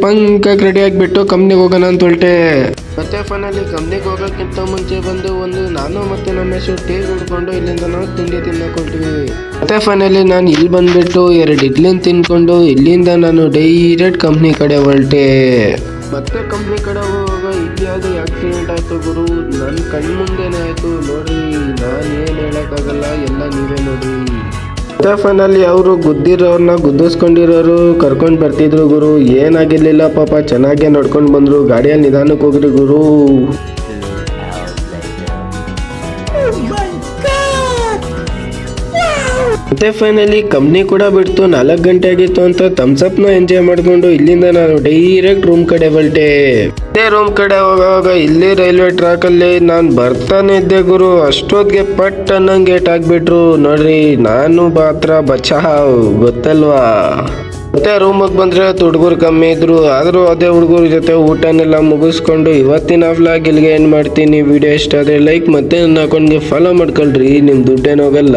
ಪಂಕಾಗಿ ready ಆಗಿಬಿಟ್ಟು ಕಂಪ್ನಿಗೆ ಹೋಗೋಣ ಅಂತ ಹೊರಟೆ. ಮತ್ತೆ ಫೈನಲಿ ಕಂಪ್ನಿಗೆ ಹೋಗೋಕ್ಕಿಂತ ಮುಂಚೆ ಬಂದು ನಾನು ಮತ್ತೆ ನಮ್ಮ ಹೆಸರು ಟೀ ಹಿಡ್ಕೊಂಡು ಇಲ್ಲಿಂದ ನಾವು ತಿಂಡಿ ತಿನ್ನಕೊಳ್ತೀವಿ. ಮತ್ತೆ ಫೈನಲಿ ನಾನು ಇಲ್ಲಿ ಬಂದ್ಬಿಟ್ಟು 2 ಇಡ್ಲಿನ ತಿನ್ಕೊಂಡು ಇಲ್ಲಿಂದ ನಾನು ಡೈರೆಕ್ಟ್ ಕಂಪ್ನಿ ಕಡೆ ಹೊರಟೆ. ಮತ್ತೆ ಕಂಪ್ನಿ ಕಡೆ ಹೋಗುವಾಗ ಇಲ್ಲಿ ಅದು ಆಕ್ಸಿಡೆಂಟ್ ಆಯ್ತು ಗುರು. ನನ್ನ ಕಣ್ಮುಂದೆನೇ ಆಯ್ತು ನೋಡ್ರಿ. ನಾನು ಏನು ಹೇಳಕ್ಕಾಗಲ್ಲ, ಎಲ್ಲ ನೀವೇ ನೋಡ್ರಿ. ಮತ್ತೆ ಫೈನಲಿ ಅವರು ಗುದ್ದಿರೋರ್ನ ಗುದ್ದಿಸ್ಕೊಂಡಿರೋರು ಕರ್ಕೊಂಡು ಬರ್ತಿದ್ರು ಗುರು. ಏನಾಗಿರ್ಲಿಲ್ಲ ಪಾಪ, ಚೆನ್ನಾಗೇ ನೋಡ್ಕೊಂಡು ಬಂದ್ರು. ಗಾಡಿಯಲ್ಲಿ ನಿಧಾನಕ್ಕೆ ಹೋಗ್ರಿ ಗುರು. ಮತ್ತೆ ಫೈನಲಿ ಕಂಪ್ನಿ ಕೂಡ ಬಿಡ್ತು. 4 ಗಂಟೆ ಆಗಿತ್ತು ಅಂತ ಥಮ್ಸಪ್ನ ಎಂಜಾಯ್ ಮಾಡ್ಕೊಂಡು ಇಲ್ಲಿಂದ ನಾನು ಡೈರೆಕ್ಟ್ ರೂಮ್ ಕಡೆ ಹೊರಟೆ. ಇದೇ ರೂಮ್ ಕಡೆ ಹೋಗುವಾಗ ಇಲ್ಲಿ ರೈಲ್ವೆ ಟ್ರ್ಯಾಕ್ ಅಲ್ಲಿ ನಾನು ಬರ್ತಾನೆ ಇದ್ದೆ ಗುರು. ಅಷ್ಟೊತ್ತಿಗೆ ಪಟ್ ಅನ್ನಂಗೆ ಗೇಟ್ ಹಾಕ್ಬಿಟ್ರು ನೋಡ್ರಿ. ನಾನು ಮಾತ್ರ ಬಚಾವ್ ಗೊತ್ತಲ್ವಾ. ಮತ್ತೆ ರೂಮಿಗೆ ಬಂದ್ರೆ ಹುಡುಗರು ಕಮ್ಮಿ ಇದ್ರು. ಆದ್ರೂ ಅದೇ ಹುಡುಗರ ಜೊತೆ ಊಟನೆಲ್ಲ ಮುಗಿಸ್ಕೊಂಡು ಇವತ್ತಿನ ವ್ಲಾಗ್ ಇಲ್ಲಿಗೆ ಎಂಡ್ ಮಾಡ್ತೀನಿ. ವಿಡಿಯೋ ಇಷ್ಟ ಆದರೆ ಲೈಕ್ ಮತ್ತೆ ನನ್ನ ಅಕೌಂಟ್ಗೆ ಫಾಲೋ ಮಾಡ್ಕೊಳ್ರಿ. ನಿಮ್ಮ ದುಡ್ಡೇನೋಗಲ್ಲ.